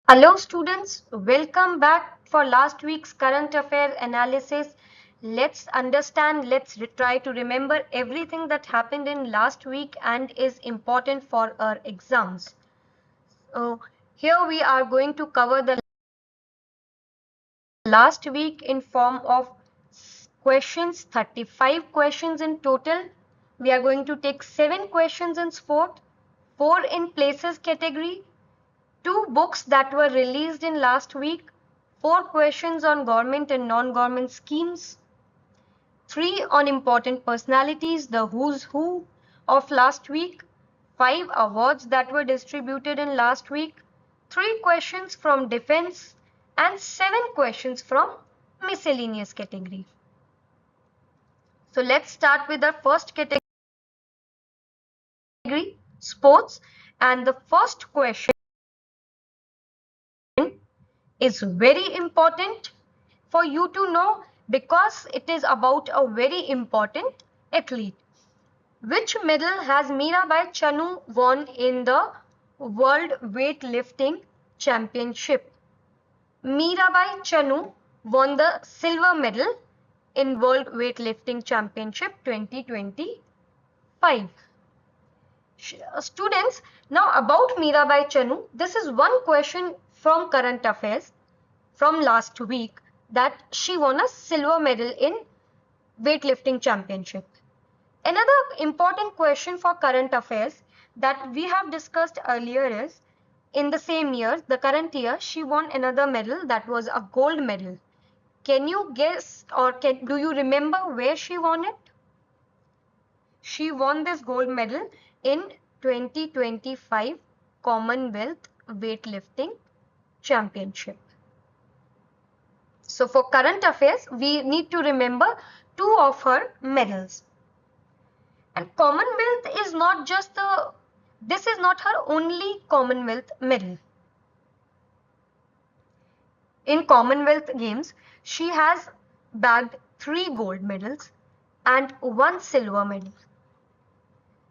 Hello students, welcome back for last week's current affair analysis. Let's understand, try to remember everything that happened in last week and is important for our exams. So here we are going to cover the last week in form of questions, 35 questions in total. We are going to take 7 questions in sport, 4 in places category, 2 books that were released in last week, 4 questions on government and non-government schemes, 3 on important personalities, the who's who of last week, 5 awards that were distributed in last week, 3 questions from defense, and 7 questions from miscellaneous category. So let's start with our first category, sports, and the first question is very important for you to know because it is about a very important athlete. Which medal has Mirabai Chanu won in the World Weightlifting Championship? Mirabai Chanu won the silver medal in World Weightlifting Championship 2025. Students, now about Mirabai Chanu, this is one question from current affairs from last week that she won a silver medal in weightlifting championship. Another important question for current affairs that we have discussed earlier is in the same year, the current year, she won another medal that was a gold medal. Can you guess or do you remember where she won it? She won this gold medal in 2025 Commonwealth Weightlifting Championship. So for current affairs, we need to remember 2 of her medals. And Commonwealth is not just this is not her only Commonwealth medal. In Commonwealth Games, she has bagged 3 gold medals and 1 silver medal.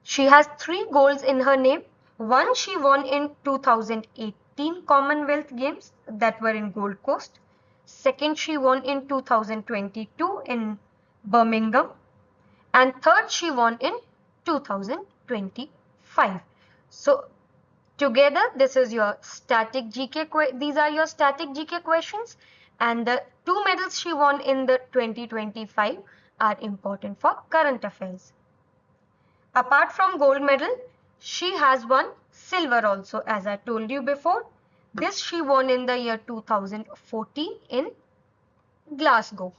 She has 3 golds in her name. One she won in 2018 Commonwealth Games that were in Gold Coast. Second she won in 2022 in Birmingham. And third she won in 2025. So together this is your static GK, these are your static GK questions, and the 2 medals she won in the 2025 are important for current affairs. Apart from gold medal, she has won silver also, as I told you before. This she won in the year 2014 in Glasgow.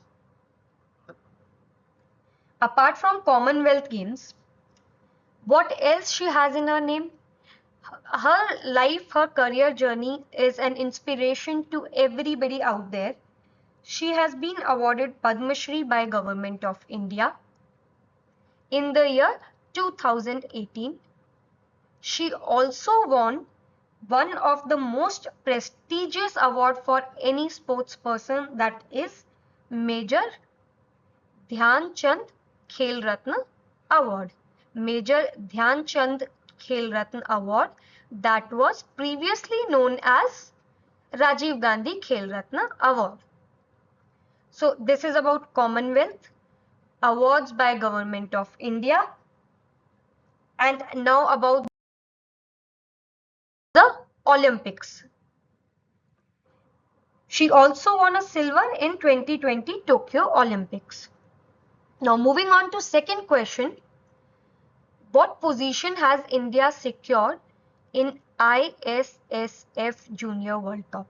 Apart from Commonwealth Games, what else she has in her name? Her life, her career journey is an inspiration to everybody out there. She has been awarded Padma Shri by Government of India in the year 2018. She also won one of the most prestigious award for any sports person, that is Major Dhyan Chand Khel Ratna Award. Major Dhyan Chand Khel Ratna Award that was previously known as Rajiv Gandhi Khel Ratna Award. So this is about Commonwealth, awards by Government of India, and now about the Olympics. She also won a silver in 2020 Tokyo Olympics. Now moving on to second question. What position has India secured in ISSF Junior World Cup?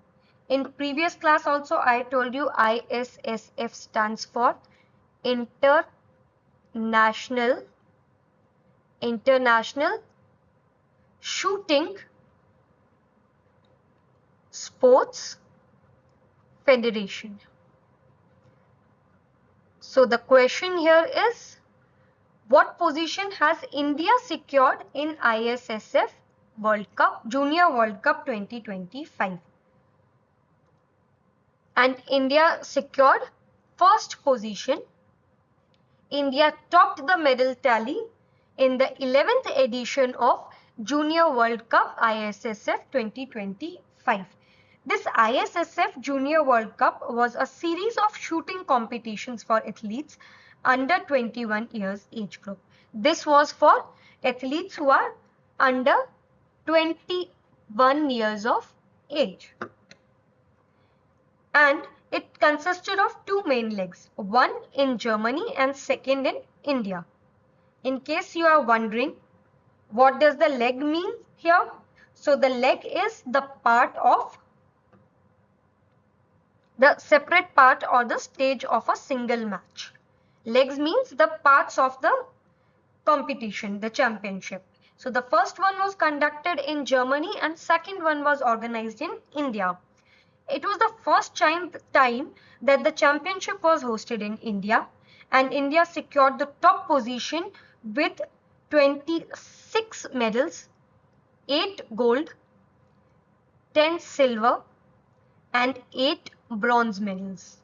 In previous class also I told you ISSF stands for International Shooting Sports Federation. So the question here is, what position has India secured in ISSF World Cup, Junior World Cup 2025? And India secured first position. India topped the medal tally in the 11th edition of Junior World Cup ISSF 2025. This ISSF Junior World Cup was a series of shooting competitions for athletes under 21 years age group. This was for athletes who are under 21 years of age. And it consisted of two main legs, one in Germany and second in India. In case you are wondering, what does the leg mean here? So the leg is the part of the separate part or the stage of a single match. Legs means the parts of the competition, the championship. So the first one was conducted in Germany and second one was organized in India. It was the first time that the championship was hosted in India, and India secured the top position with 26 medals, 8 gold, 10 silver and 8 bronze medals.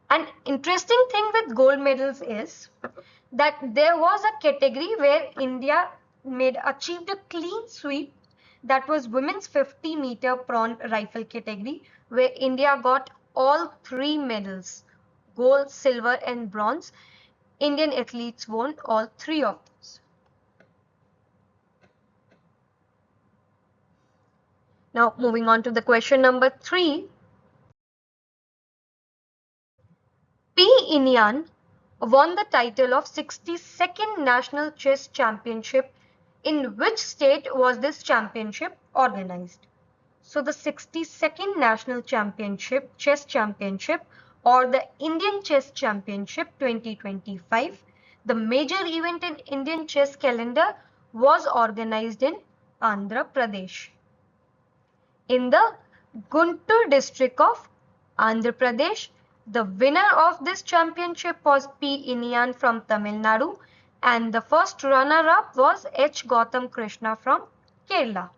An interesting thing with gold medals is that there was a category where India achieved a clean sweep, that was women's 50-meter prawn rifle category, where India got all 3 medals, gold, silver and bronze. Indian athletes won all 3 of those. Now moving on to the question number 3. P. Inian won the title of 62nd National Chess Championship. In which state was this championship organized? So the 62nd National Championship, Chess Championship, or the Indian Chess Championship 2025, the major event in Indian chess calendar, was organized in Andhra Pradesh, in the Guntur district of Andhra Pradesh. The winner of this championship was P. Inian from Tamil Nadu, and the first runner-up was H. Gautam Krishna from Kerala.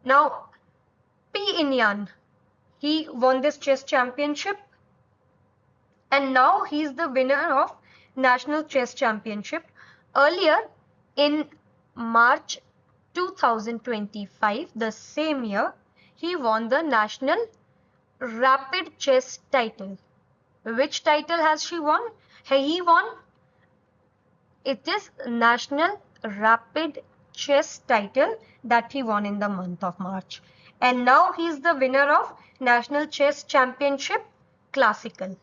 Now, P. Inian, he won this chess championship, and now he is the winner of National Chess Championship. Earlier, in March 2025, the same year, he won the National Rapid Chess title. Which title has he won? He won. It is National Rapid Chess title that he won in the month of March. And now he is the winner of National Chess Championship Classical.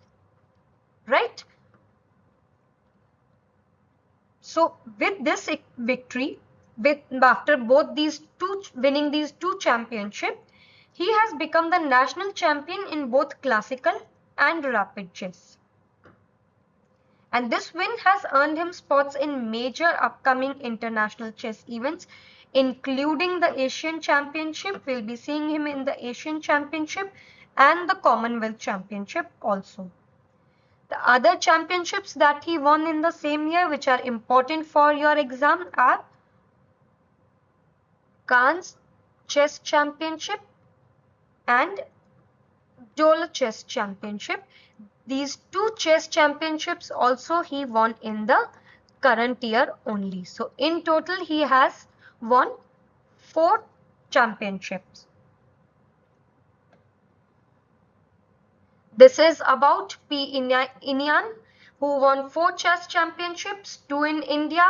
Right? So with this victory, after both these two winning these two championships, he has become the national champion in both classical and rapid chess. And this win has earned him spots in major upcoming international chess events, including the Asian Championship. We'll be seeing him in the Asian Championship and the Commonwealth Championship also. The other championships that he won in the same year, which are important for your exam, are Cannes Chess Championship and Dole Chess Championship. These two chess championships also he won in the current year only. So in total he has won 4 championships. This is about P. Inian, who won 4 chess championships, 2 in India,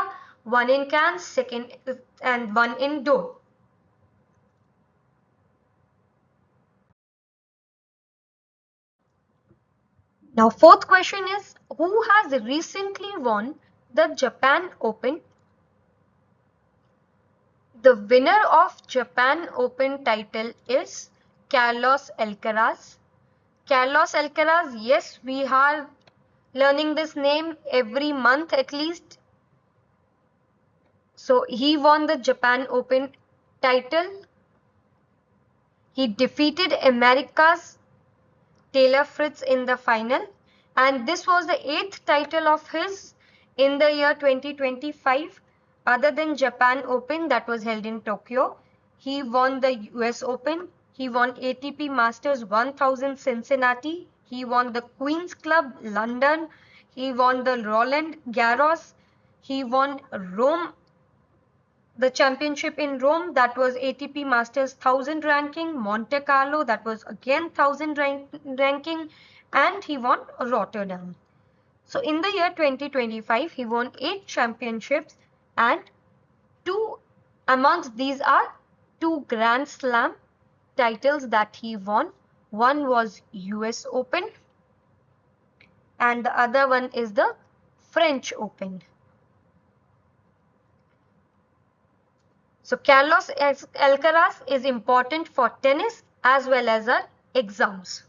1 in Cannes, and 1 in Dole. Now, fourth question is, who has recently won the Japan Open? The winner of Japan Open title is Carlos Alcaraz. Carlos Alcaraz, yes, we are learning this name every month at least. So he won the Japan Open title. He defeated America's Taylor Fritz in the final, and this was the 8th title of his in the year 2025. Other than Japan Open that was held in Tokyo, he won the US Open, he won ATP Masters 1000 Cincinnati, he won the Queen's Club London, he won the Roland Garros, he won Rome The championship in Rome, that was ATP Masters 1000 ranking. Monte Carlo, that was again 1000 ranking. And he won Rotterdam. So in the year 2025, he won 8 championships, and two amongst these are 2 Grand Slam titles that he won. One was US Open and the other one is the French Open. So Carlos Alcaraz is important for tennis as well as our exams.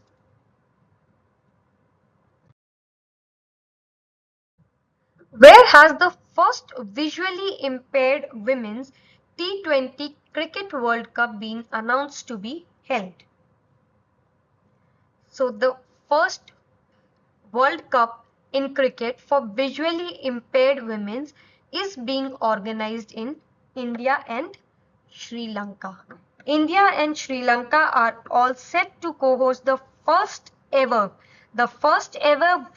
Where has the first visually impaired women's T20 Cricket World Cup been announced to be held? So the first World Cup in cricket for visually impaired women is being organized in India and Sri Lanka. India and Sri Lanka are all set to co-host the first ever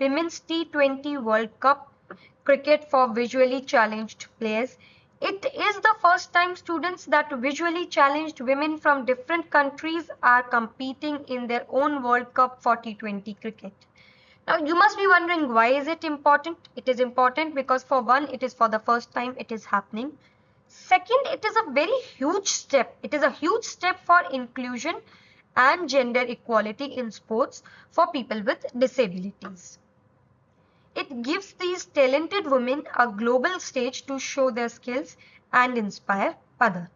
Women's T20 World Cup cricket for visually challenged players. It is the first time students that visually challenged women from different countries are competing in their own World Cup for T20 cricket. Now you must be wondering, why is it important? It is important because for one, it is for the first time it is happening. Second, it is a very huge step. It is a huge step for inclusion and gender equality in sports for people with disabilities. It gives these talented women a global stage to show their skills and inspire others.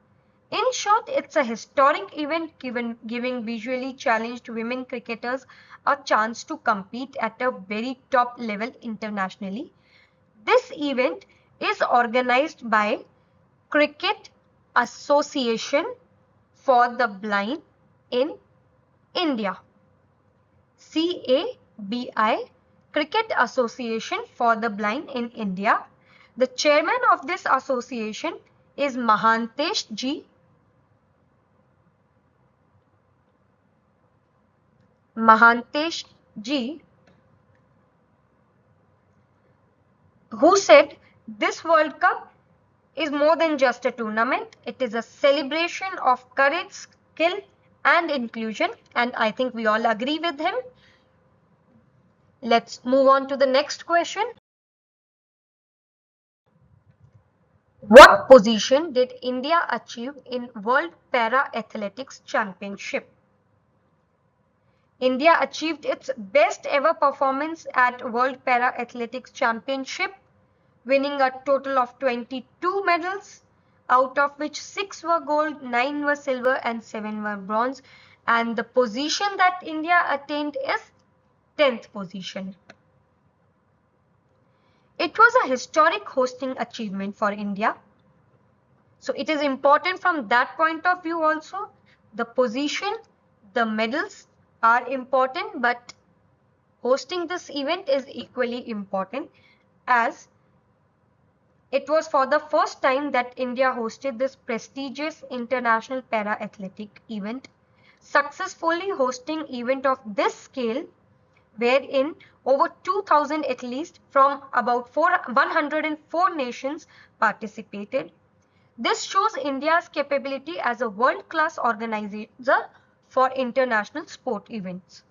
In short, it's a historic event giving visually challenged women cricketers a chance to compete at a very top level internationally. This event is organized by Cricket Association for the Blind in India. CABI, Cricket Association for the Blind in India. The chairman of this association is Mahantesh G. Who said this World Cup is more than just a tournament. It is a celebration of courage, skill and inclusion, and I think we all agree with him. Let's move on to the next question. What position did India achieve in World Para Athletics Championship? India achieved its best ever performance at World Para Athletics Championship, winning a total of 22 medals, out of which 6 were gold, 9 were silver and 7 were bronze. And the position that India attained is 10th position. It was a historic hosting achievement for India. So it is important from that point of view also. The position, the medals are important, but hosting this event is equally important, as it was for the first time that India hosted this prestigious international para-athletic event. Successfully hosting event of this scale, wherein over 2,000 athletes from about 104 nations participated. This shows India's capability as a world-class organizer for international sport events.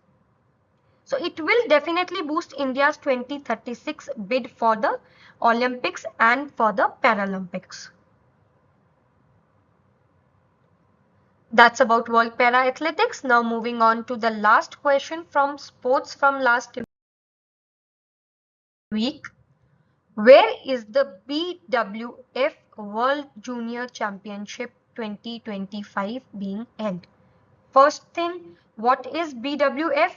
So it will definitely boost India's 2036 bid for the Olympics and for the Paralympics. That's about World Para Athletics. Now moving on to the last question from sports from last week. Where is the BWF World Junior Championship 2025 being held? First thing, what is BWF?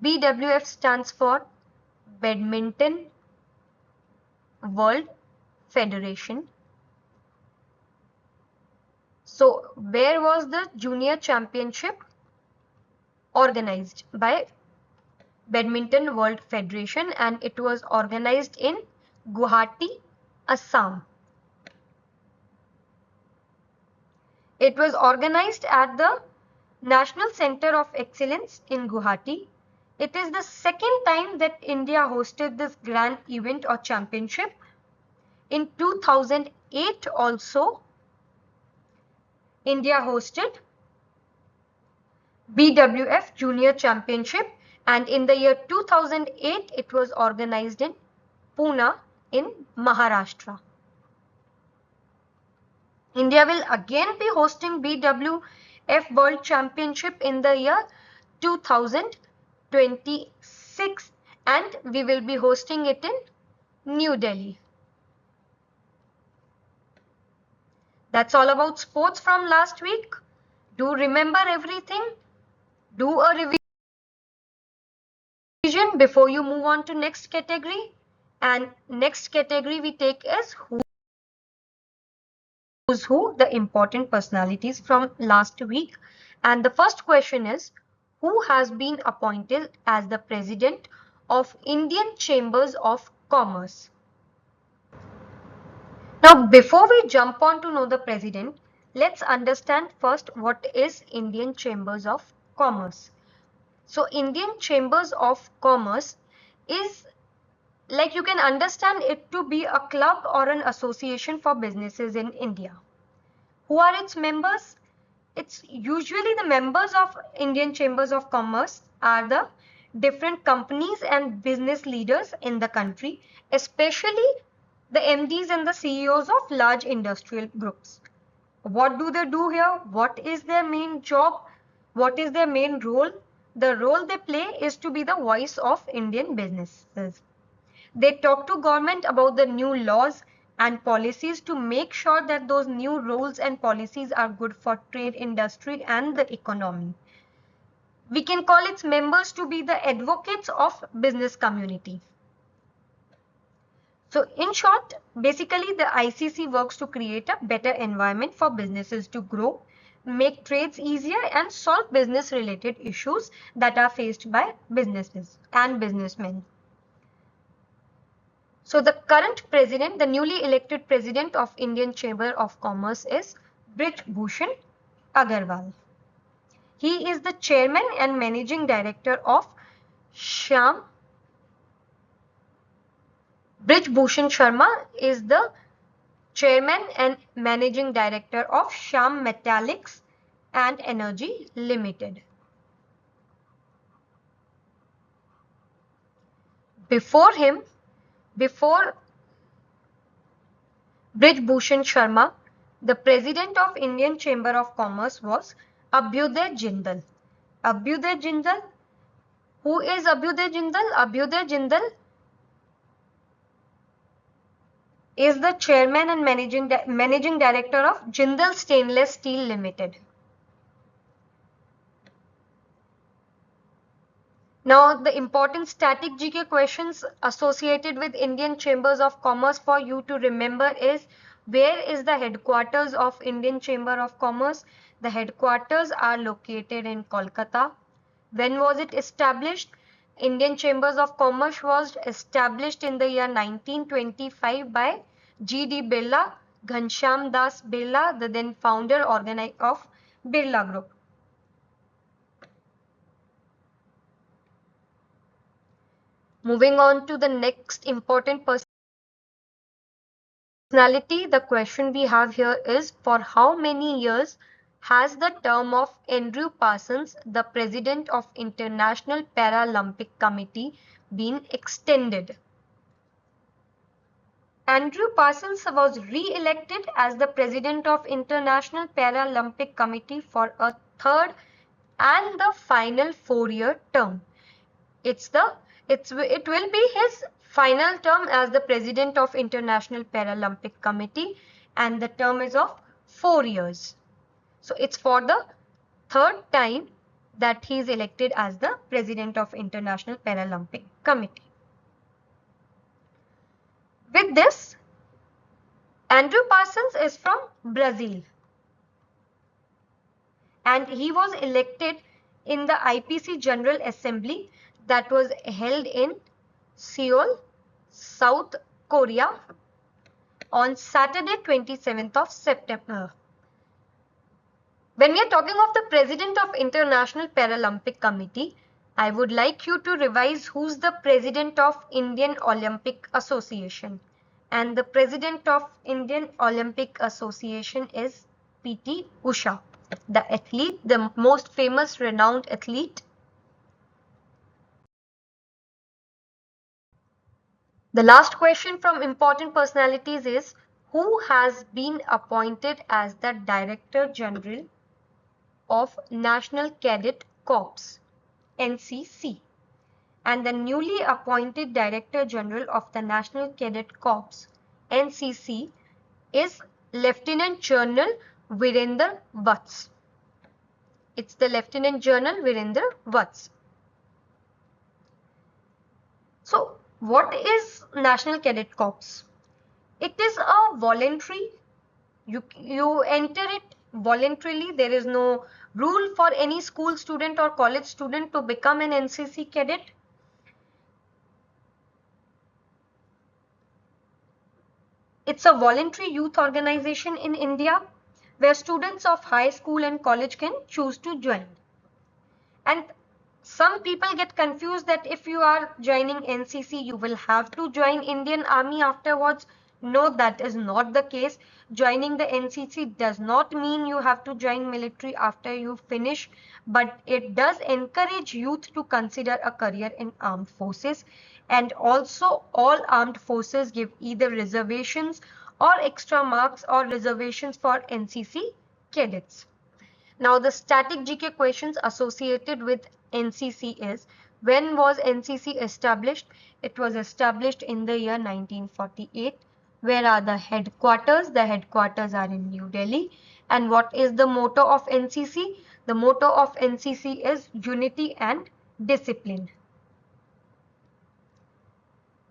BWF stands for Badminton World Federation. So, where was the Junior Championship? Organized by Badminton World Federation, and it was organized in Guwahati, Assam. It was organized at the National Center of Excellence in Guwahati. It is the second time that India hosted this grand event or championship. In 2008 also, India hosted BWF Junior Championship, and in the year 2008 it was organized in Pune in Maharashtra. India will again be hosting BWF World Championship in the year 2026, and we will be hosting it in New Delhi. That's all about sports from last week. Do remember everything. Do a revision before you move on to next category. And next category we take is who's who, the important personalities from last week. And the first question is, who has been appointed as the president of Indian Chambers of Commerce? Now, before we jump on to know the president, let's understand first what is Indian Chambers of Commerce. So, Indian Chambers of Commerce is, like, you can understand it to be a club or an association for businesses in India. Who are its members? It's usually the members of Indian Chambers of Commerce are the different companies and business leaders in the country, especially the MDs and the CEOs of large industrial groups. What do they do here? What is their main job? What is their main role? The role they play is to be the voice of Indian businesses. They talk to government about the new laws and policies to make sure that those new rules and policies are good for trade, industry and the economy. We can call its members to be the advocates of business community. So in short, basically the ICC works to create a better environment for businesses to grow, make trades easier and solve business related issues that are faced by businesses and businessmen. So the current president, the newly elected president of Indian Chamber of Commerce is Brij Bhushan Agarwal. He is the chairman and managing director of Sham. Brij Bhushan Sharma is the chairman and managing director of Sham Metallics and Energy Limited. Before Brij Bhushan Sharma, the president of Indian Chamber of Commerce was Abhyuday Jindal. Abhyuday Jindal. Who is Abhyuday Jindal? Abhyuday Jindal is the chairman and managing director of Jindal Stainless Steel Limited. Now, the important static GK questions associated with Indian Chambers of Commerce for you to remember is, where is the headquarters of Indian Chamber of Commerce? The headquarters are located in Kolkata. When was it established? Indian Chambers of Commerce was established in the year 1925 by G.D. Birla, Ghanshyam Das Birla, the then founder of Birla Group. Moving on to the next important personality, the question we have here is, for how many years has the term of Andrew Parsons, the president of International Paralympic Committee, been extended? Andrew Parsons was re-elected as the president of International Paralympic Committee for a third and the final 4-year term. It will be his final term as the president of International Paralympic Committee, and the term is of 4 years. So it's for the third time that he is elected as the president of International Paralympic Committee. With this, Andrew Parsons is from Brazil, and he was elected in the IPC General Assembly that was held in Seoul, South Korea on Saturday 27th of September. When we are talking of the president of International Paralympic Committee, I would like you to revise who's the president of Indian Olympic Association. And the president of Indian Olympic Association is PT Usha, the athlete, the most famous renowned athlete. The last question from important personalities is, who has been appointed as the Director General of National Cadet Corps, NCC? And the newly appointed Director General of the National Cadet Corps, NCC, is Lieutenant Colonel Virender Vats. It's the Lieutenant Colonel Virender Vats. So, what is National Cadet Corps? It is a voluntary, you enter it voluntarily. There is no rule for any school student or college student to become an NCC cadet. It's a voluntary youth organization in India where students of high school and college can choose to join. And some people get confused that if you are joining NCC, you will have to join Indian Army afterwards. No, that is not the case. Joining the NCC does not mean you have to join military after you finish, but it does encourage youth to consider a career in armed forces. And also, all armed forces give either reservations or extra marks or reservations for NCC cadets. Now, the static GK questions associated with NCC is, when was NCC established? It was established in the year 1948. Where are the headquarters? The headquarters are in New Delhi. And what is the motto of NCC? The motto of NCC is unity and discipline.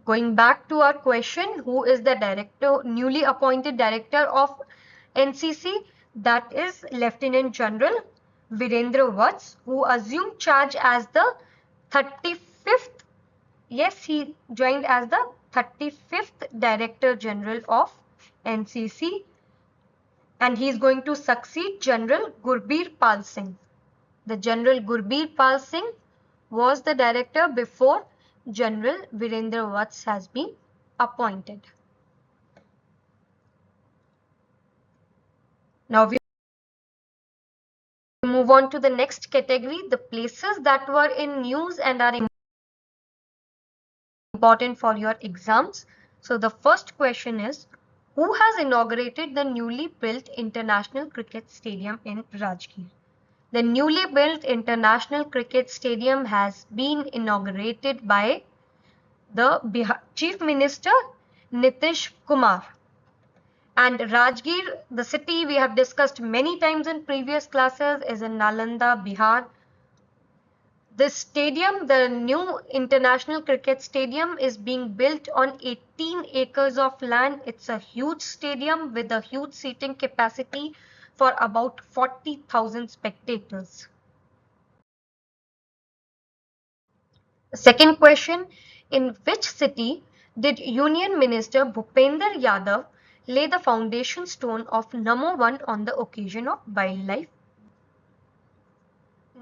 Going back to our question, who is the director, newly appointed director of NCC? That is Lieutenant General Virendra Vats, who assumed charge as the 35th. Yes, he joined as the 35th Director General of NCC, and he is going to succeed General Gurbir Pal Singh. The General Gurbir Pal Singh was the director before General Virendra Vats has been appointed. Now we move on to the next category, the places that were in news and are important for your exams. So the first question is, who has inaugurated the newly built International Cricket Stadium in Rajgir? The newly built International Cricket Stadium has been inaugurated by the Chief Minister Nitish Kumar. And Rajgir, the city we have discussed many times in previous classes, is in Nalanda, Bihar. This stadium, the new International Cricket Stadium, is being built on 18 acres of land. It's a huge stadium with a huge seating capacity for about 40,000 spectators. The second question, in which city did Union Minister Bhupender Yadav lay the foundation stone of Namo One on the occasion of Wildlife?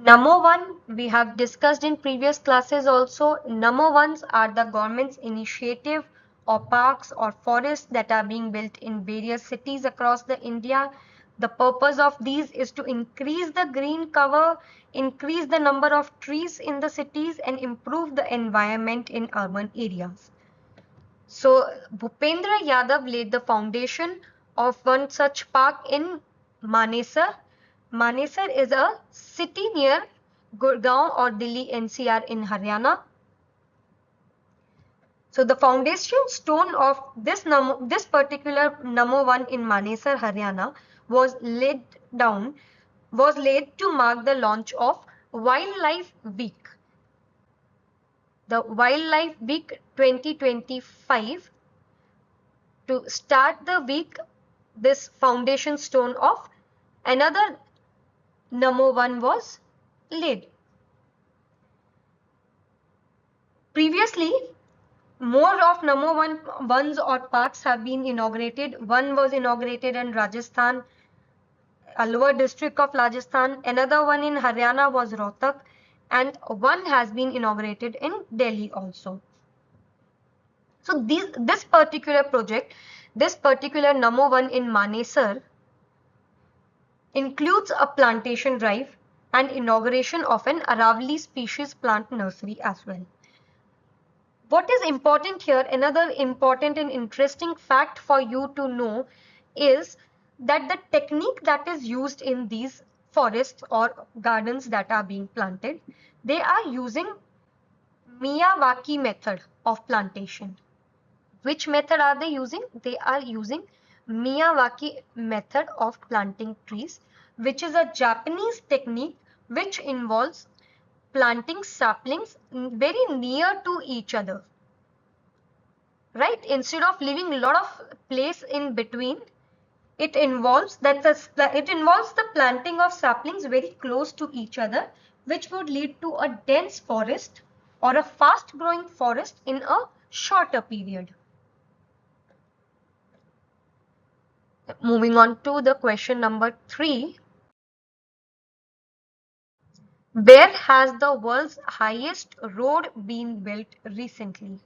Namo One, we have discussed in previous classes also. Namo Ones are the government's initiative or parks or forests that are being built in various cities across the India. The purpose of these is to increase the green cover, increase the number of trees in the cities, and improve the environment in urban areas. So Bhupendra Yadav laid the foundation of one such park in Manesar. Manesar is a city near Gurgaon or Delhi NCR in Haryana. So the foundation stone of this particular Namo One in Manesar, Haryana was laid to mark the launch of Wildlife Week. The Wildlife Week 2025. To start the week, this foundation stone of another Namo One was laid. Previously, more of Namo Ones or parks have been inaugurated. One was inaugurated in Rajasthan, a lower district of Rajasthan. Another one in Haryana was Rohtak, and one has been inaugurated in Delhi also. So this particular project, this particular Namo One in Manesar, includes a plantation drive and inauguration of an Aravali species plant nursery as well. What is important here, another important and interesting fact for you to know is that the technique that is used in these forests or gardens that are being planted, they are using Miyawaki method of plantation. Which method are they using? They are using Miyawaki method of planting trees, which is a Japanese technique which involves planting saplings very near to each other. Right? Instead of leaving a lot of place in between, it involves the planting of saplings very close to each other, which would lead to a dense forest or a fast growing forest in a shorter period. Moving on to the question number 3. Where has the world's highest road been built recently?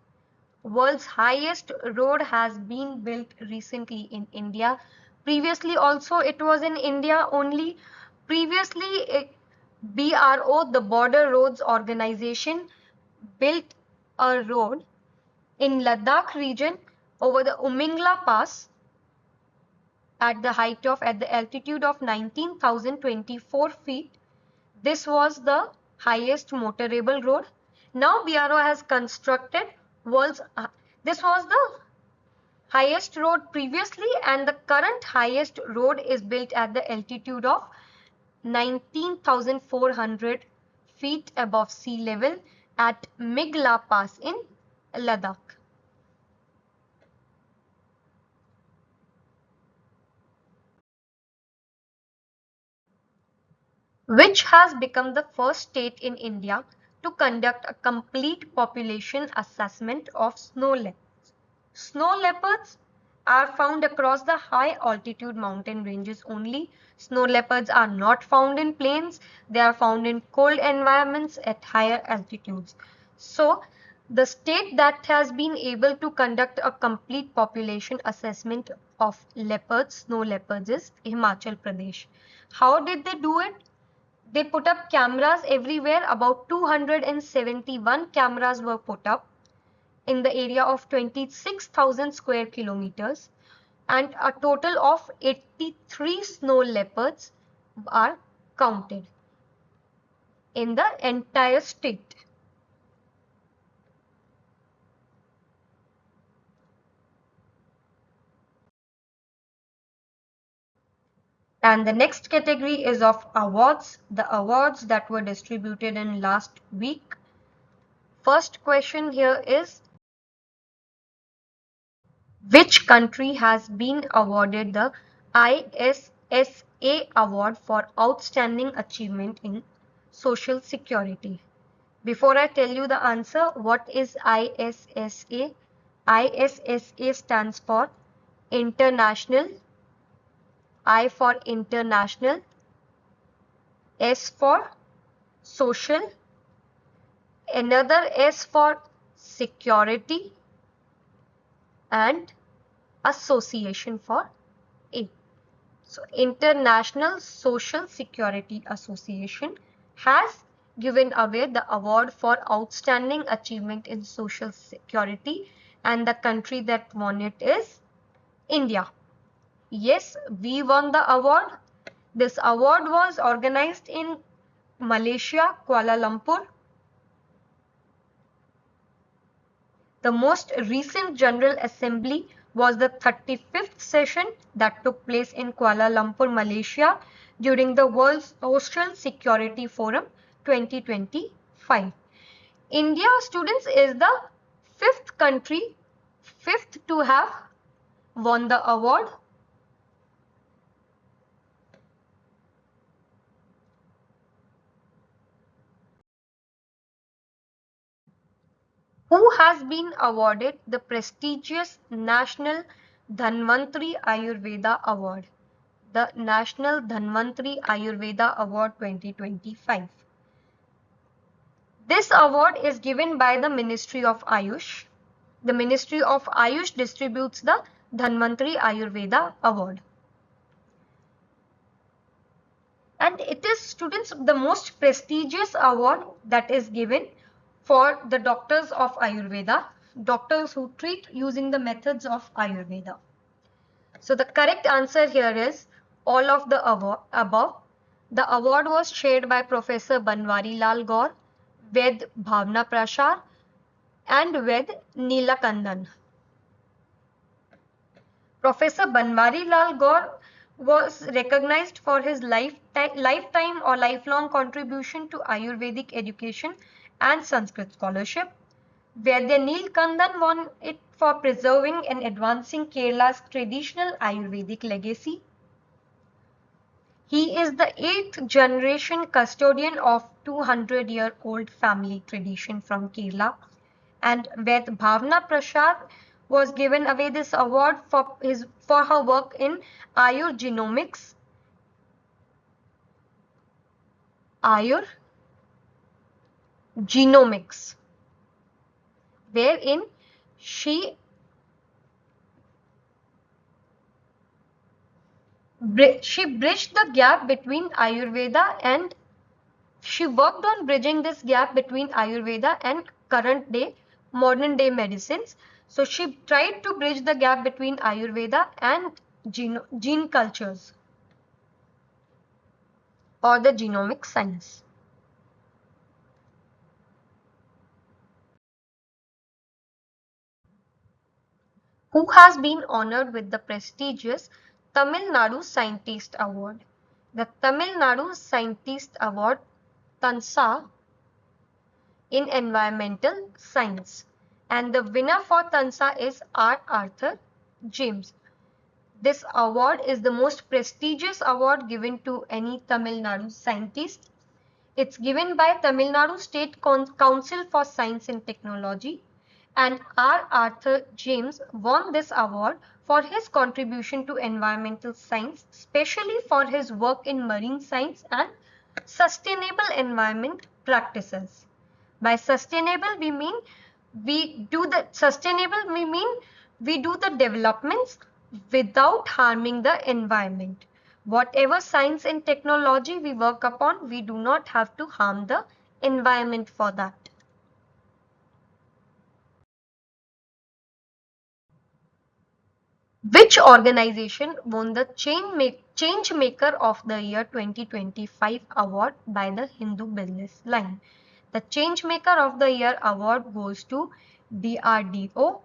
World's highest road has been built recently in India. Previously also it was in India only. Previously BRO, the Border Roads Organization, built a road in Ladakh region over the Umingla Pass at the altitude of 19,024 feet. This was the highest motorable road. Now BRO has constructed world's this was the highest road previously, and the current highest road is built at the altitude of 19,400 feet above sea level at Migla Pass in Ladakh. Which has become the first state in India to conduct a complete population assessment of snow leopards. Snow leopards are found across the high altitude mountain ranges only. Snow leopards are not found in plains. They are found in cold environments at higher altitudes. So, the state that has been able to conduct a complete population assessment of leopards, snow leopards, is Himachal Pradesh. How did they do it? They put up cameras everywhere. About 271 cameras were put up in the area of 26,000 square kilometers, and a total of 83 snow leopards are counted in the entire state. And the next category is of awards, the awards that were distributed in last week. First question here is, which country has been awarded the ISSA award for outstanding achievement in social security? Before I tell you the answer, what is ISSA? ISSA stands for International, I for International, S for Social, another S for Security, and Association for A. So, International Social Security Association has given away the award for outstanding achievement in social security, and the country that won it is India. Yes, we won the award. This award was organized in Malaysia, Kuala Lumpur. The most recent General Assembly was the 35th session that took place in Kuala Lumpur, Malaysia during the World Social Security Forum 2025. India, students, is the fifth to have won the award. Who has been awarded the prestigious National Dhanvantri Ayurveda Award? The National Dhanvantri Ayurveda Award 2025. This award is given by the Ministry of Ayush. The Ministry of Ayush distributes the Dhanvantri Ayurveda Award. is, students, the most prestigious award that is given for the doctors of Ayurveda, doctors who treat using the methods of Ayurveda. So the correct answer here is all of the above. The award was shared by Professor Banwari Lal Gaur with Bhavna Prashar and with Neelakandan. Professor Banwari Lal Gaur was recognized for his lifetime or lifelong contribution to Ayurvedic education and Sanskrit scholarship, where Neelakandan won it for preserving and advancing Kerala's traditional Ayurvedic legacy. He is the 8th generation custodian of 200-year-old family tradition from Kerala, and Ved Bhavna Prashad was given away this award for her work in Ayurgenomics, Ayurgenomics, wherein she bridged the gap between Ayurveda and she worked on bridging this gap between Ayurveda and current day, modern day medicines. So she tried to bridge the gap between Ayurveda and gene cultures or the genomic science. Who has been honored with the prestigious Tamil Nadu Scientist Award? The Tamil Nadu Scientist Award, TANSA, in environmental science, and the winner for TANSA is R. Arthur James. This award is the most prestigious award given to any Tamil Nadu scientist. It's given by Tamil Nadu State Council for Science and Technology, and R. Arthur James won this award for his contribution to environmental science, especially for his work in marine science and sustainable environment practices. By sustainable we mean we do the developments without harming the environment. Whatever science and technology we work upon, we do not have to harm the environment for that. Which organization won the Change Maker of the Year 2025 award by the Hindu Business Line? The Change Maker of the Year award goes to DRDO.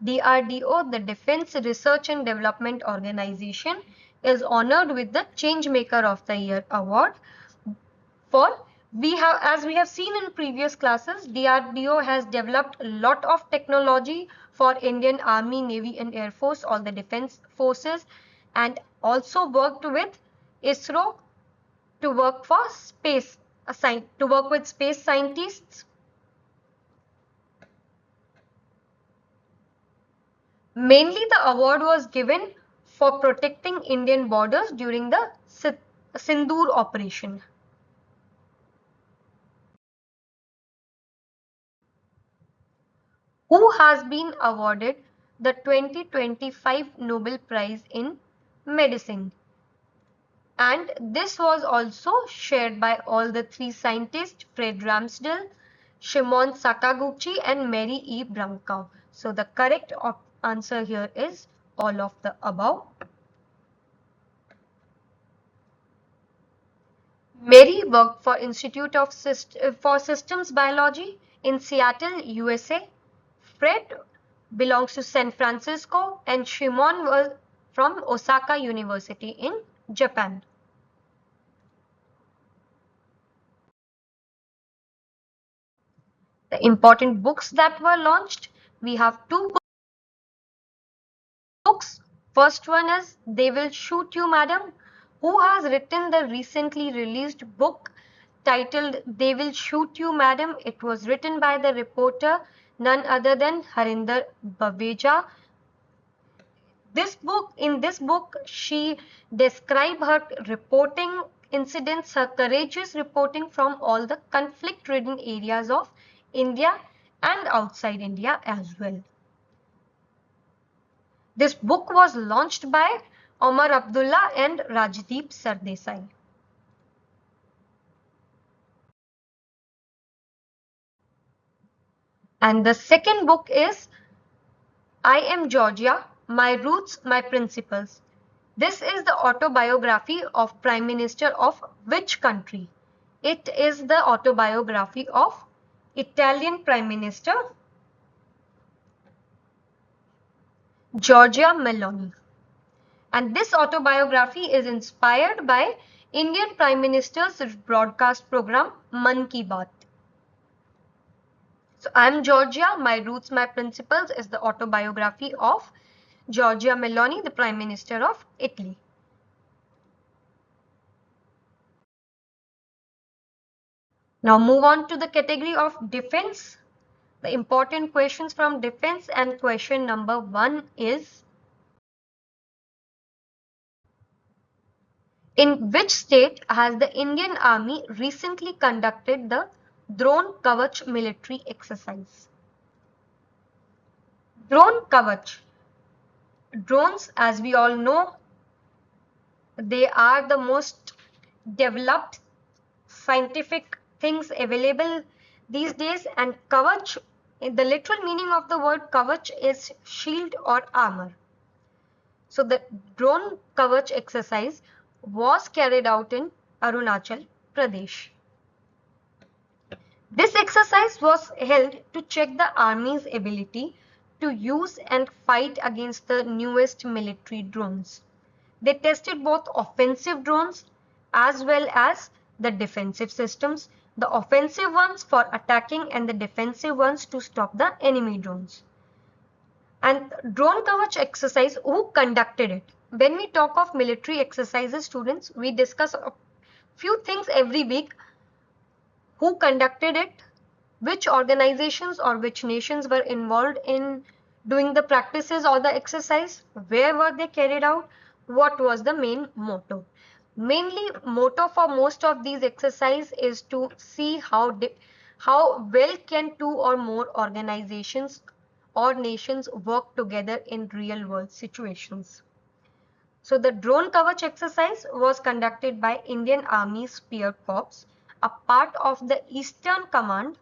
DRDO, the Defense Research and Development Organization, is honored with the Change Maker of the Year award for as we have seen in previous classes, DRDO has developed a lot of technology for Indian Army, Navy and Air Force, all the defense forces, and also worked with ISRO to work for to work with space scientists. Mainly the award was given for protecting Indian borders during the Sindoor operation. Who has been awarded the 2025 Nobel Prize in Medicine? And this was also shared by all the three scientists, Fred Ramsdell, Shimon Sakaguchi and Mary E. Brankow. So the correct answer here is all of the above. Mary worked for Institute of for Systems Biology in Seattle, USA. Fred belongs to San Francisco and Shimon was from Osaka University in Japan. The important books that were launched, we have two books. First one is They Will Shoot You Madam. Who has written the recently released book titled They Will Shoot You Madam? It was written by the reporter none other than Harinder Baveja. In this book, she described her reporting incidents, her courageous reporting from all the conflict-ridden areas of India and outside India as well. This book was launched by Omar Abdullah and Rajdeep Sardesai. And the second book is I Am Georgia, My Roots, My Principles. This is the autobiography of Prime Minister of which country? It is the autobiography of Italian Prime Minister Giorgia Meloni. And this autobiography is inspired by Indian Prime Minister's broadcast program Man Ki Baat. So I'm Georgia, My Roots, My Principles is the autobiography of Giorgia Meloni, the Prime Minister of Italy. Now move on to the category of defense. The important questions from defense, and question number 1 is, in which state has the Indian Army recently conducted the Drone Kavach military exercise? Drone Kavach. Drones, as we all know, they are the most developed scientific things available these days, and Kavach, the literal meaning of the word Kavach is shield or armor. So the drone Kavach exercise was carried out in Arunachal Pradesh. This exercise was held to check the army's ability to use and fight against the newest military drones. They tested both offensive drones as well as the defensive systems, the offensive ones for attacking and the defensive ones to stop the enemy drones. And drone Kavach exercise, who conducted it? When we talk of military exercises, students, we discuss a few things every week. Who conducted it? Which organizations or which nations were involved in doing the practices or the exercise? Where were they carried out? What was the main motto? Mainly, motto for most of these exercises is to see how well can two or more organizations or nations work together in real world situations. So the drone Kavach exercise was conducted by Indian Army Spear Corps, a part of the Eastern Command.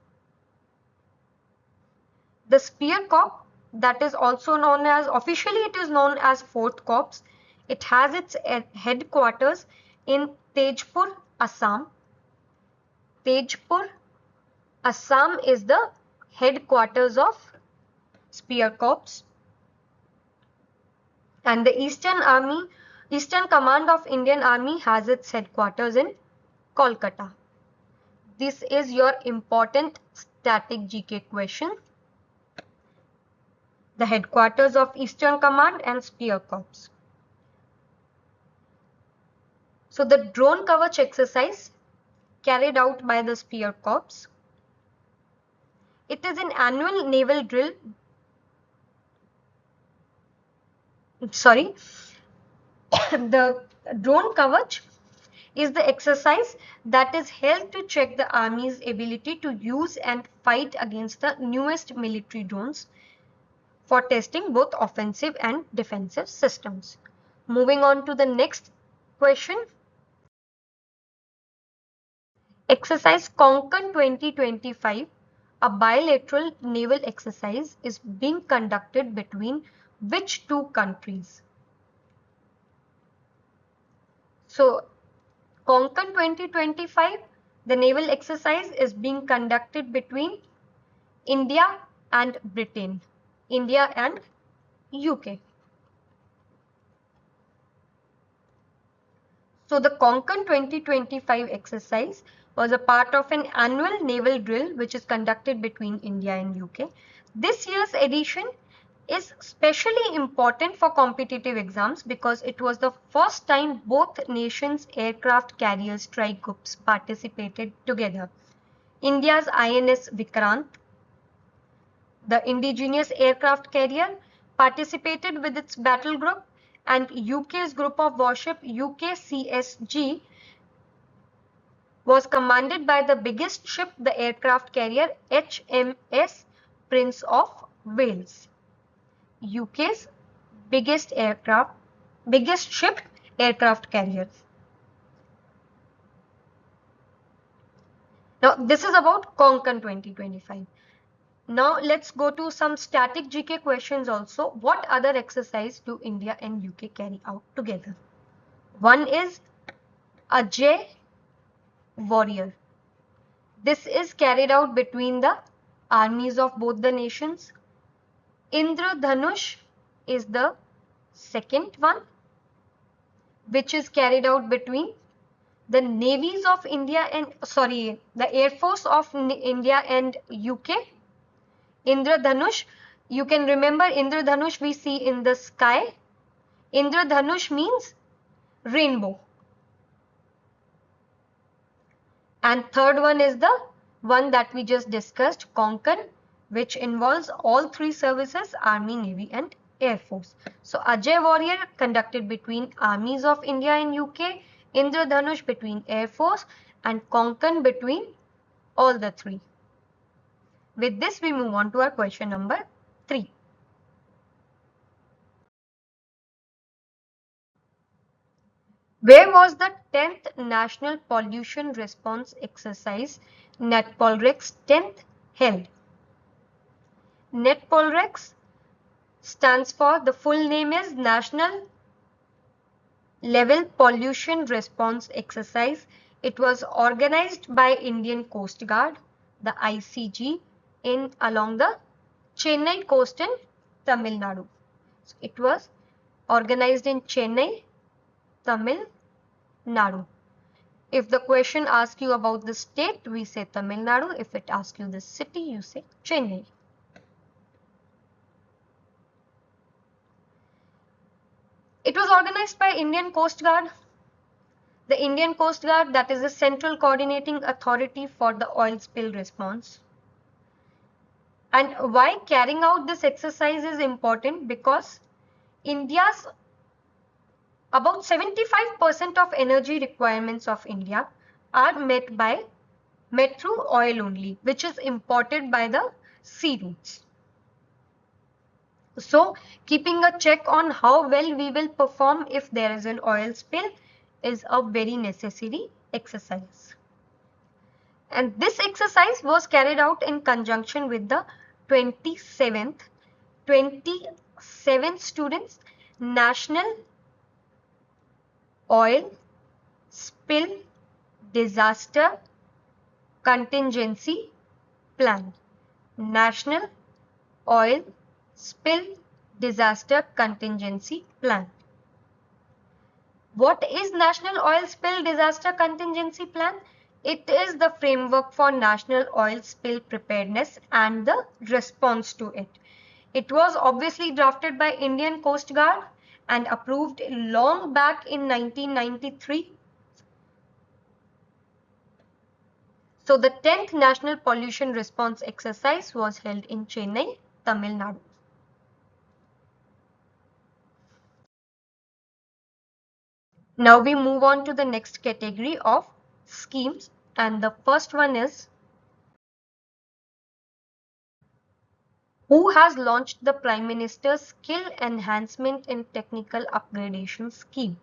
The Spear Corps, that is also known as, officially it is known as 4th Corps. It has its headquarters in Tejpur, Assam. Tejpur, Assam is the headquarters of Spear Corps. And the Eastern Command of Indian Army has its headquarters in Kolkata. This is your important static GK question. The headquarters of Eastern Command and Spear Corps. So the drone Kavach exercise carried out by the Spear Corps. It is an annual naval drill. Sorry. The drone Kavach is the exercise that is held to check the Army's ability to use and fight against the newest military drones for testing both offensive and defensive systems. Moving on to the next question. Exercise Konkan 2025, a bilateral naval exercise, is being conducted between which two countries? So, Konkan 2025, the naval exercise is being conducted between India and Britain, India and UK. So the Konkan 2025 exercise was a part of an annual naval drill which is conducted between India and UK. This year's edition is specially important for competitive exams because it was the first time both nations' aircraft carrier strike groups participated together. India's INS Vikrant, the indigenous aircraft carrier, participated with its battle group, and UK's group of warship UKCSG was commanded by the biggest ship, the aircraft carrier HMS Prince of Wales. UK's biggest ship aircraft carrier. Now this is about Konkan 2025. Now let's go to some static GK questions also. What other exercise do India and UK carry out together? One is Ajay Warrior. This is carried out between the armies of both the nations. Indradhanush is the second one, which is carried out between the navies of India and the Air Force of India and UK. Indradhanush, you can remember Indradhanush we see in the sky. Indradhanush means rainbow. And third one is the one that we just discussed, Konkan, which involves all three services, Army, Navy and Air Force. So Ajay Warrior conducted between armies of India and UK, Indradhanush between Air Force and Konkan between all the three. With this we move on to our question number 3. Where was the 10th National Pollution Response Exercise NetPolRex 10th held? NetPolRex stands for, the full name is National Level Pollution Response Exercise. It was organized by Indian Coast Guard, the ICG, in along the Chennai coast in Tamil Nadu. So it was organized in Chennai, Tamil Nadu. If the question asks you about the state, we say Tamil Nadu. If it asks you the city, you say Chennai. It was organized by Indian Coast Guard. The Indian Coast Guard, that is the central coordinating authority for the oil spill response. And why carrying out this exercise is important? Because India's about 75% of energy requirements of India are met through oil only, which is imported by the sea routes. So keeping a check on how well we will perform if there is an oil spill is a very necessary exercise. And this exercise was carried out in conjunction with the 27th students National Oil Spill Disaster Contingency Plan. National Oil Spill Disaster Contingency Plan. What is National Oil Spill Disaster Contingency Plan? It is the framework for national oil spill preparedness and the response to it. It was obviously drafted by Indian Coast Guard and approved long back in 1993. So the 10th National Pollution Response Exercise was held in Chennai, Tamil Nadu. Now we move on to the next category of schemes, and the first one is, who has launched the Prime Minister's Skill Enhancement and Technical Upgradation Scheme?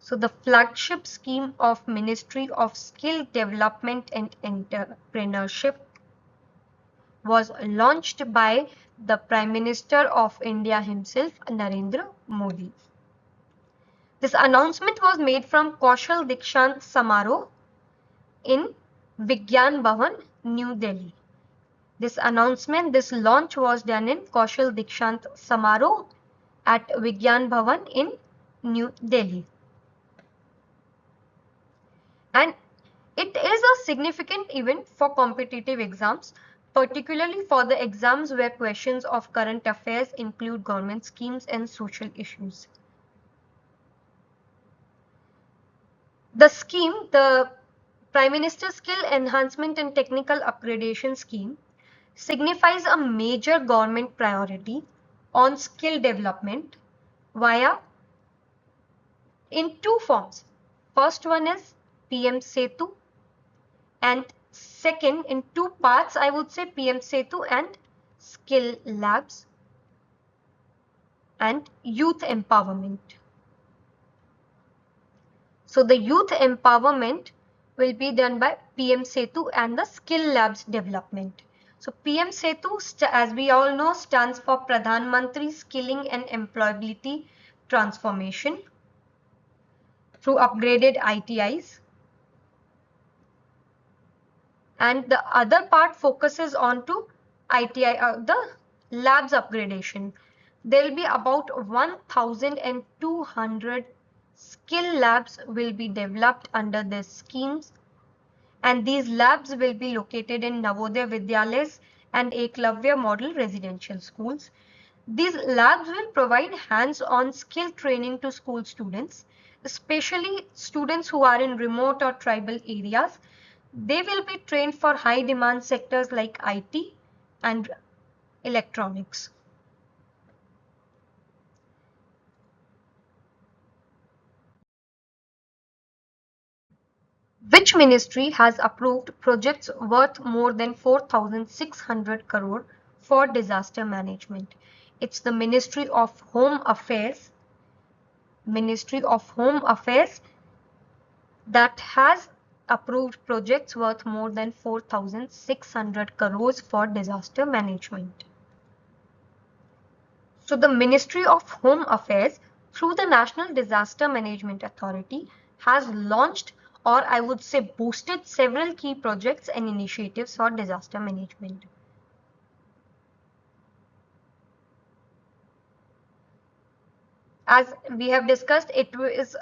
So the flagship scheme of Ministry of Skill Development and Entrepreneurship was launched by the Prime Minister of India himself, Narendra Modi. This announcement was made from Kaushal Dikshant Samaroh in Vigyan Bhavan, New Delhi. This launch was done in Kaushal Dikshant Samaroh at Vigyan Bhavan in New Delhi. And it is a significant event for competitive exams, particularly for the exams where questions of current affairs include government schemes and social issues. The scheme, the Prime Minister's Skill Enhancement and Technical Upgradation Scheme, signifies a major government priority on skill development in two forms. First one is PM Setu, and second, in two parts, I would say PM Setu and skill labs and youth empowerment. So the youth empowerment will be done by PM Setu and the skill labs development. So PM Setu, as we all know, stands for Pradhan Mantri Skilling and Employability Transformation through upgraded ITIs. And the other part focuses on to ITI, the labs upgradation. There will be about 1,200 skill labs will be developed under these schemes, and these labs will be located in Navodaya Vidyalayas and Eklavya model residential schools. These labs will provide hands-on skill training to school students, especially students who are in remote or tribal areas. They will be trained for high demand sectors like IT and electronics. Which ministry has approved projects worth more than 4,600 crore for disaster management? It's the Ministry of Home Affairs. Ministry of Home Affairs that has approved projects worth more than 4,600 crores for disaster management. So the Ministry of Home Affairs through the National Disaster Management Authority has launched, or I would say boosted, several key projects and initiatives for disaster management. As we have discussed, it is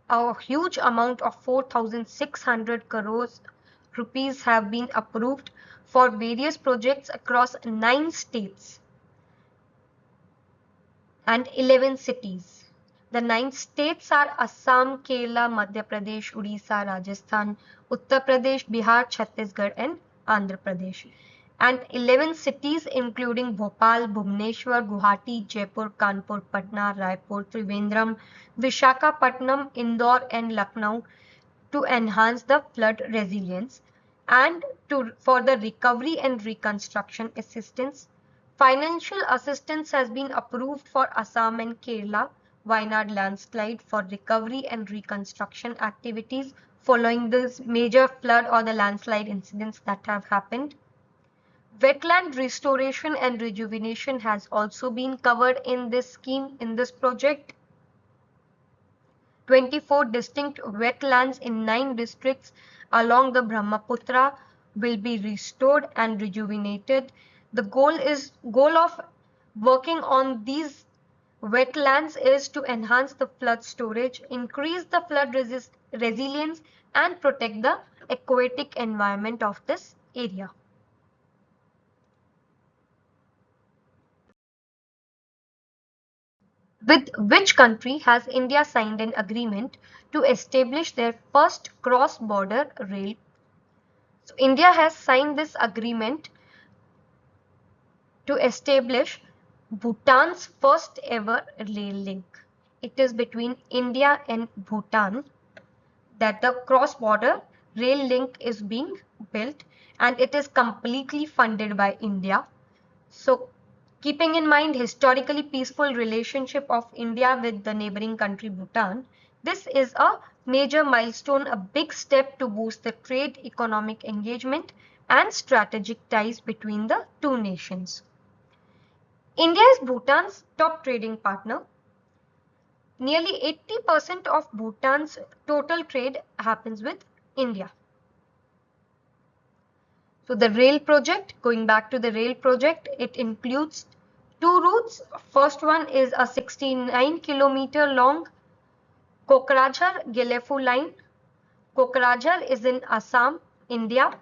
a huge amount of 4,600 crores rupees have been approved for various projects across 9 states and 11 cities. The 9 states are Assam, Kerala, Madhya Pradesh, Odisha, Rajasthan, Uttar Pradesh, Bihar, Chhattisgarh and Andhra Pradesh. And 11 cities including Bhopal, Bhubaneswar, Guwahati, Jaipur, Kanpur, Patna, Raipur, Trivandrum, Visakhapatnam, Indore and Lucknow to enhance the flood resilience and for the recovery and reconstruction assistance. Financial assistance has been approved for Assam and Kerala Wayanad landslide for recovery and reconstruction activities following this major flood or the landslide incidents that have happened. Wetland restoration and rejuvenation has also been covered in this scheme, in this project. 24 distinct wetlands in 9 districts along the Brahmaputra will be restored and rejuvenated. The goal of working on these wetlands is to enhance the flood storage, increase the flood resilience and protect the aquatic environment of this area. With which country has India signed an agreement to establish their first cross-border rail? So India has signed this agreement to establish Bhutan's first ever rail link. It is between India and Bhutan that the cross-border rail link is being built, and it is completely funded by India. So keeping in mind historically peaceful relationship of India with the neighboring country Bhutan, this is a major milestone, a big step to boost the trade, economic engagement and strategic ties between the two nations. India is Bhutan's top trading partner. Nearly 80% of Bhutan's total trade happens with India. So the rail project, going back to the rail project, it includes 2 routes. First one is a 69-kilometer long Kokrajhar-Gelefu line. Kokrajhar is in Assam, India.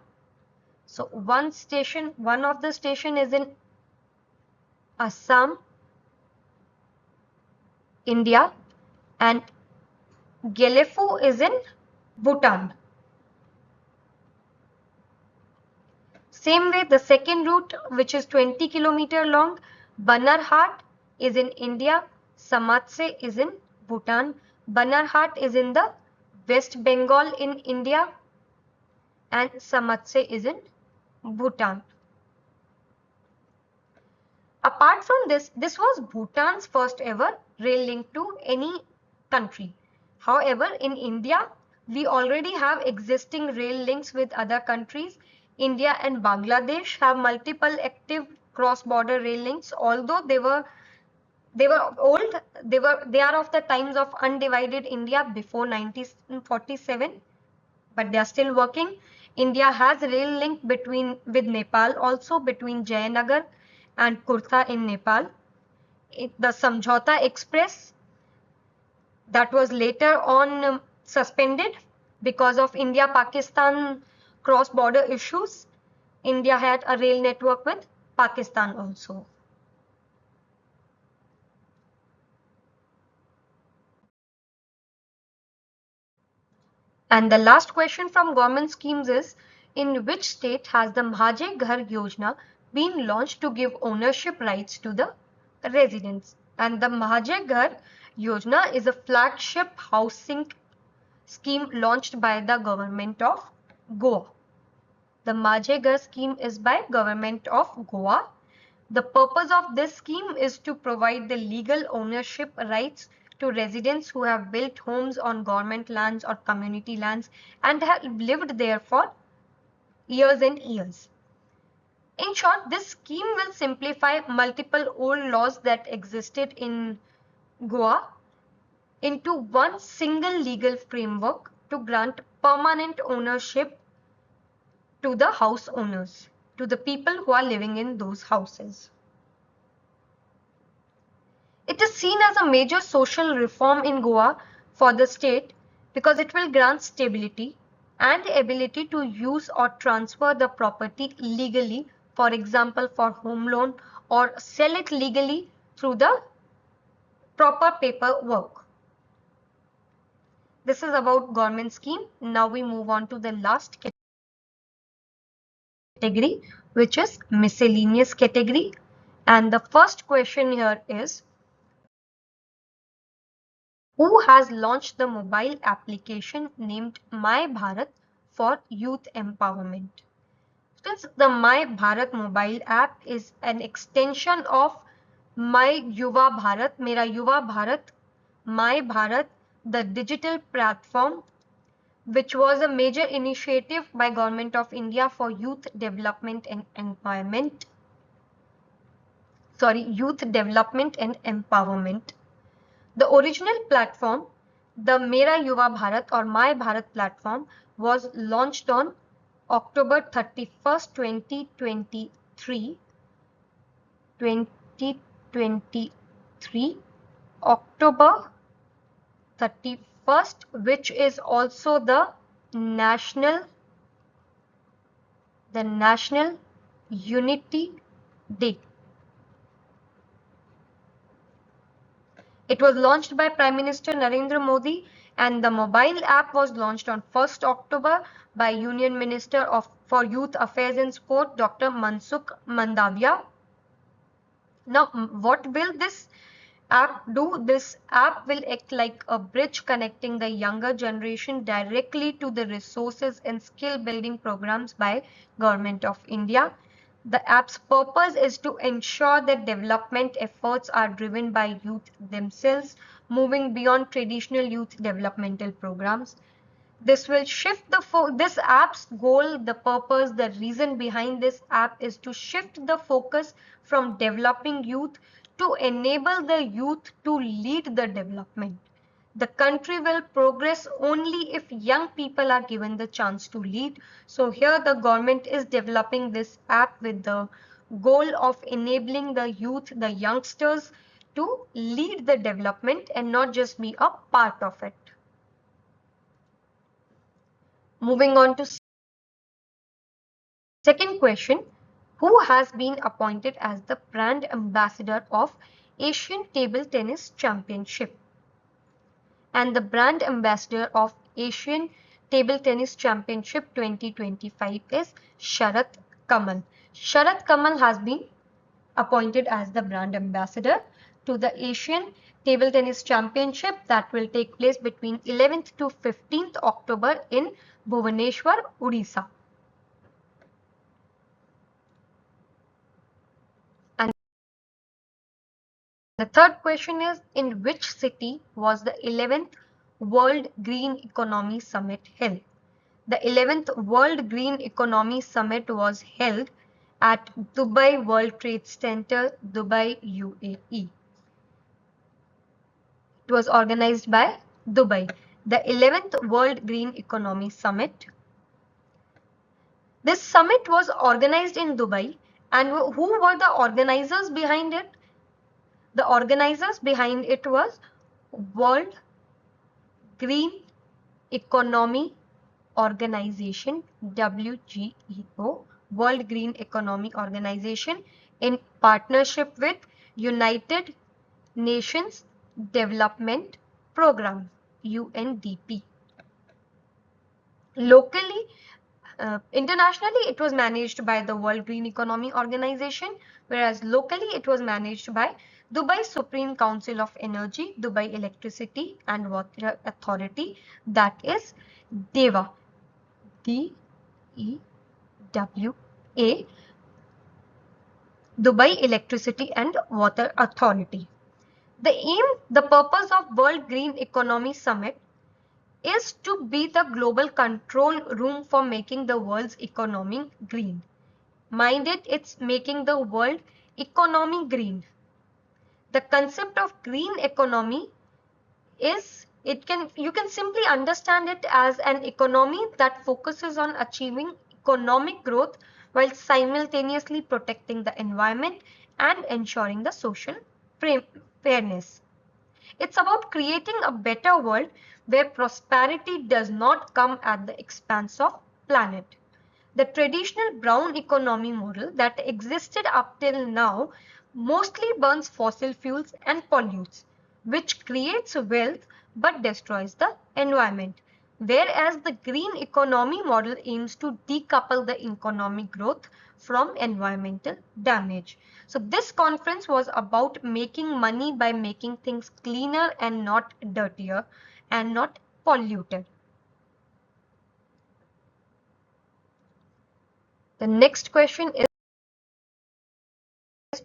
So one of the station is in Assam, India, and Gelefu is in Bhutan. Same way, the second route, which is 20-kilometer long, Banarhat is in India, Samatse is in Bhutan. Banarhat is in the West Bengal in India and Samatse is in Bhutan. Apart from this, this was Bhutan's first ever rail link to any country. However, in India, we already have existing rail links with other countries. India and Bangladesh have multiple active cross-border rail links, although they were old. They are of the times of undivided India before 1947, but they are still working. India has rail link with Nepal, also between Jayanagar and Kurta in Nepal. The Samjhauta Express that was later on suspended because of India-Pakistan cross-border issues. India had a rail network with Pakistan also. And the last question from government schemes is, in which state has the Mahaje Ghar Yojana been launched to give ownership rights to the residents? And the Mahaje Ghar Yojana is a flagship housing scheme launched by the government of Goa. The Mahaje Ghar scheme is by government of Goa. The purpose of this scheme is to provide the legal ownership rights to residents who have built homes on government lands or community lands and have lived there for years and years. In short, this scheme will simplify multiple old laws that existed in Goa into one single legal framework to grant permanent ownership to the house owners, to the people who are living in those houses. It is seen as a major social reform in Goa for the state because it will grant stability and the ability to use or transfer the property legally, for example, for home loan, or sell it legally through the proper paperwork. This is about government scheme. Now we move on to the last category, which is miscellaneous category. And the first question here is, who has launched the mobile application named My Bharat for youth empowerment? Since the My Bharat mobile app is an extension of My Yuva Bharat, Mera Yuva Bharat, My Bharat, the digital platform, which was a major initiative by Government of India for youth development and empowerment. Youth development and empowerment. The original platform, the Mera Yuva Bharat or My Bharat platform, was launched on October 31st, 2023, October 31st, which is also the National Unity Day. It was launched by Prime Minister Narendra Modi, and the mobile app was launched on 1st October by Union Minister for Youth Affairs and Sport, Dr. Mansukh Mandaviya. Now, what will this app do? This app will act like a bridge connecting the younger generation directly to the resources and skill building programs by Government of India. The app's purpose is to ensure that development efforts are driven by youth themselves, moving beyond traditional youth developmental programs. This will shift this app's goal, the purpose, the reason behind this app is to shift the focus from developing youth to enable the youth to lead the development. The country will progress only if young people are given the chance to lead. So here the government is developing this app with the goal of enabling the youth, the youngsters, to lead the development and not just be a part of it. Moving on to second question, who has been appointed as the brand ambassador of Asian Table Tennis Championship? And the brand ambassador of Asian Table Tennis Championship 2025 is Sharat Kamal. Sharat Kamal has been appointed as the brand ambassador to the Asian Table Tennis Championship that will take place between 11th to 15th October in Bhubaneswar, Odisha. And the third question is, in which city was the 11th World Green Economy Summit held? The 11th World Green Economy Summit was held at Dubai World Trade Center, Dubai, UAE. It was organized by Dubai. The 11th World Green Economy Summit. This summit was organized in Dubai, and who were the organizers behind it? The organizers behind it was World Green Economy Organization, WGEO, World Green Economy Organization, in partnership with United Nations Development Program, UNDP. Locally, internationally, it was managed by the World Green Economy Organization, whereas locally it was managed by Dubai Supreme Council of Energy, Dubai Electricity and Water Authority, that is DEWA, DEWA, Dubai Electricity and Water Authority. The purpose of World Green Economy Summit is to be the global control room for making the world's economy green. Mind it, it's making the world economy green. The concept of green economy is, you can simply understand it as an economy that focuses on achieving economic growth while simultaneously protecting the environment and ensuring the social fairness. It's about creating a better world where prosperity does not come at the expense of planet. The traditional brown economy model that existed up till now mostly burns fossil fuels and pollutes, which creates wealth but destroys the environment. Whereas the green economy model aims to decouple the economic growth from environmental damage. So this conference was about making money by making things cleaner and not dirtier and not polluted. The next question is,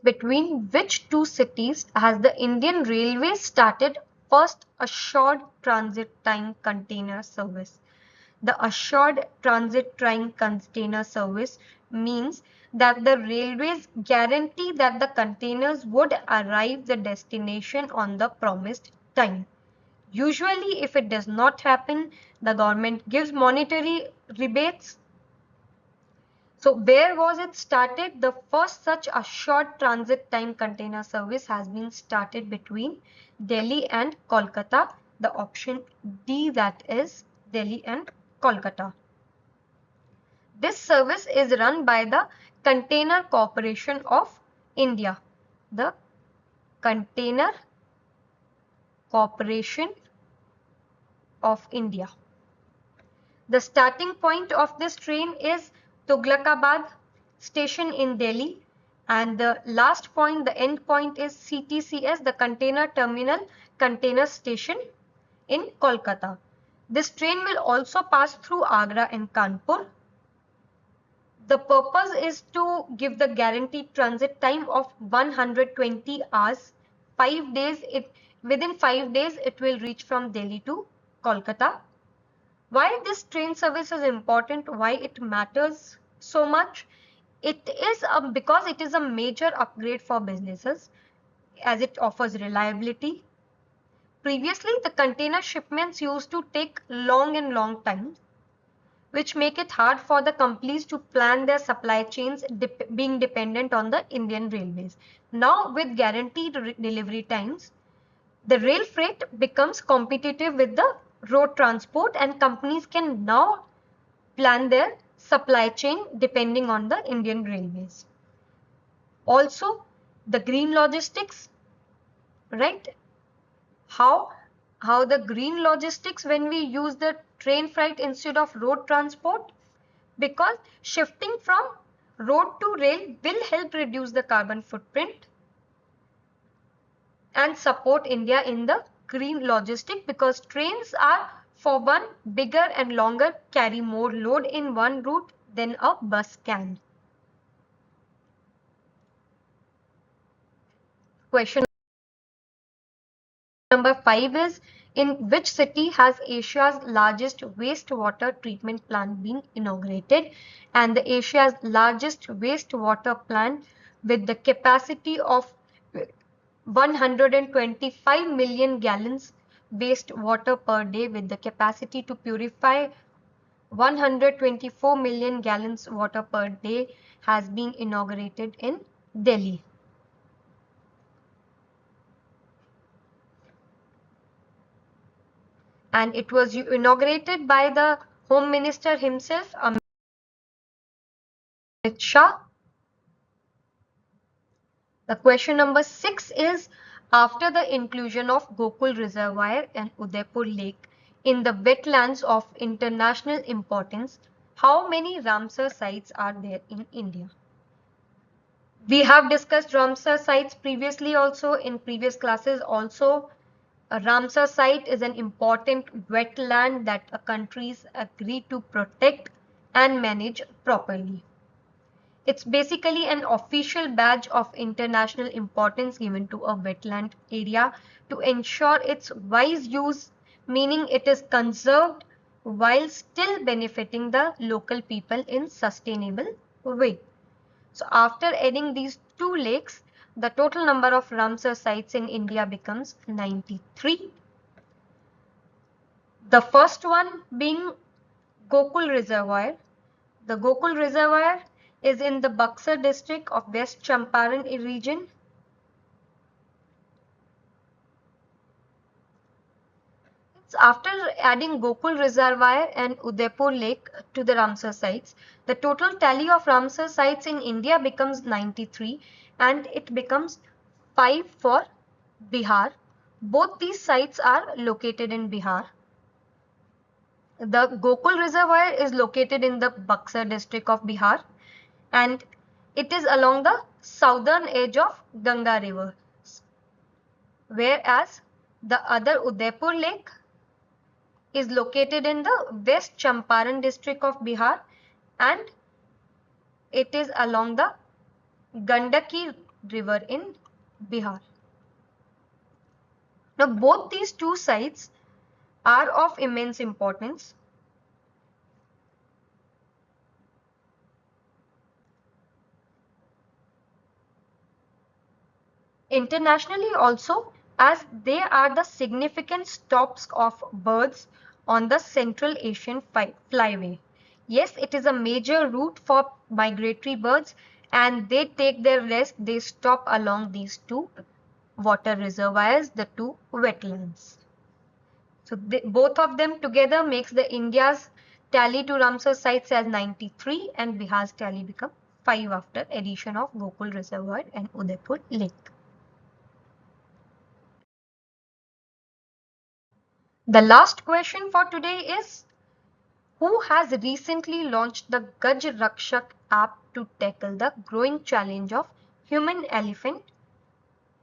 between which two cities has the Indian Railways started first assured transit time container service? The assured transit time container service means that the railways guarantee that the containers would arrive the destination on the promised time. Usually, if it does not happen, the government gives monetary rebates. So where was it started? The first such assured transit time container service has been started between Delhi and Kolkata. The option D, that is Delhi and Kolkata. This service is run by the Container Corporation of India. The Container Corporation of India. The starting point of this train is Tughlakabad station in Delhi, and the last point, the end point, is CTCS, the Container Terminal Container Station in Kolkata. This train will also pass through Agra and Kanpur. The purpose is to give the guaranteed transit time of 120 hours. 5 days, within 5 days it will reach from Delhi to Kolkata. Why this train service is important, why it matters so much? It is because it is a major upgrade for businesses as it offers reliability. Previously, the container shipments used to take long time, which make it hard for the companies to plan their supply chains being dependent on the Indian Railways. Now, with guaranteed delivery times, the rail freight becomes competitive with the road transport, and companies can now plan their supply chain depending on the Indian Railways. Also, the green logistics, right? How the green logistics, when we use the train freight instead of road transport, because shifting from road to rail will help reduce the carbon footprint and support India in the green logistic, because trains are, for one, bigger and longer, carry more load in one route than a bus can. Question number 5 is, In which city has Asia's largest wastewater treatment plant been inaugurated? And the Asia's largest wastewater plant with the capacity of 125 million gallons wastewater per day, with the capacity to purify 124 million gallons water per day, has been inaugurated in Delhi. And it was inaugurated by the Home Minister himself, Amit Shah. The question number 6 is, after the inclusion of Gokul Reservoir and Udaipur Lake in the wetlands of international importance, how many Ramsar sites are there in India? We have discussed Ramsar sites previously also in previous classes also. A Ramsar site is an important wetland that countries agree to protect and manage properly. It's basically an official badge of international importance given to a wetland area to ensure its wise use, meaning it is conserved while still benefiting the local people in sustainable way. So after adding these two lakes, the total number of Ramsar sites in India becomes 93. The first one being Gokul Reservoir. The Gokul Reservoir is in the Buxar district of West Champaran region. After adding Gokul Reservoir and Udaipur Lake to the Ramsar sites, the total tally of Ramsar sites in India becomes 93 and it becomes 5 for Bihar. Both these sites are located in Bihar. The Gokul Reservoir is located in the Buxar district of Bihar and it is along the southern edge of Ganga river, whereas the other Udaipur Lake is located in the West Champaran district of Bihar and it is along the Gandaki river in Bihar. Now both these two sites are of immense importance. Internationally also, as they are the significant stops of birds on the Central Asian flyway. Yes, it is a major route for migratory birds and they take their rest, they stop along these two water reservoirs, the two wetlands. So both of them together makes the India's tally to Ramsar sites as 93 and Bihar's tally become 5 after addition of Gokul Reservoir and Udaipur Lake. The last question for today is, who has recently launched the Gaj Rakshak app to tackle the growing challenge of human-elephant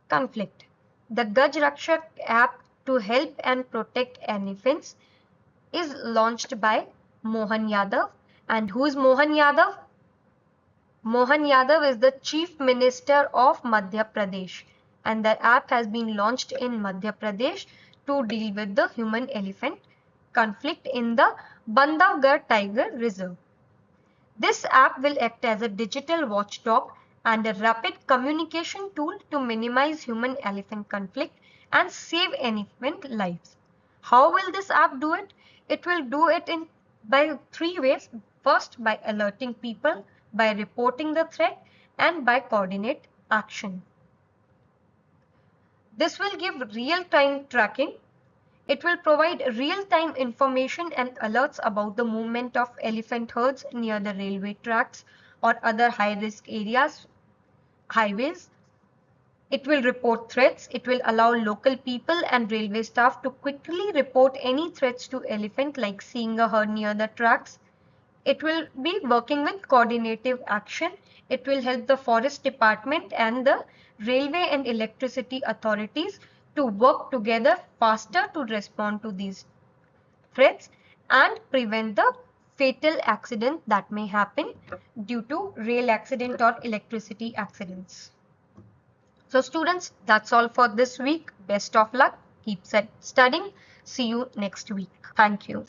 conflict? The Gaj Rakshak app to help and protect elephants is launched by Mohan Yadav. And who is Mohan Yadav? Mohan Yadav is the Chief Minister of Madhya Pradesh and the app has been launched in Madhya Pradesh to deal with the human-elephant conflict in the Bandhavgarh Tiger Reserve. This app will act as a digital watchdog and a rapid communication tool to minimize human-elephant conflict and save elephant lives. How will this app do it? It will do it by 3 ways. First, by alerting people, by reporting the threat, and by coordinate action. This will give real-time tracking. It will provide real-time information and alerts about the movement of elephant herds near the railway tracks or other high-risk areas, highways. It will report threats. It will allow local people and railway staff to quickly report any threats to elephant, like seeing a herd near the tracks. It will be working with coordinative action. It will help the forest department and the railway and electricity authorities to work together faster to respond to these threats and prevent the fatal accident that may happen due to rail accident or electricity accidents. So students, that's all for this week. Best of luck. Keep studying. See you next week. Thank you.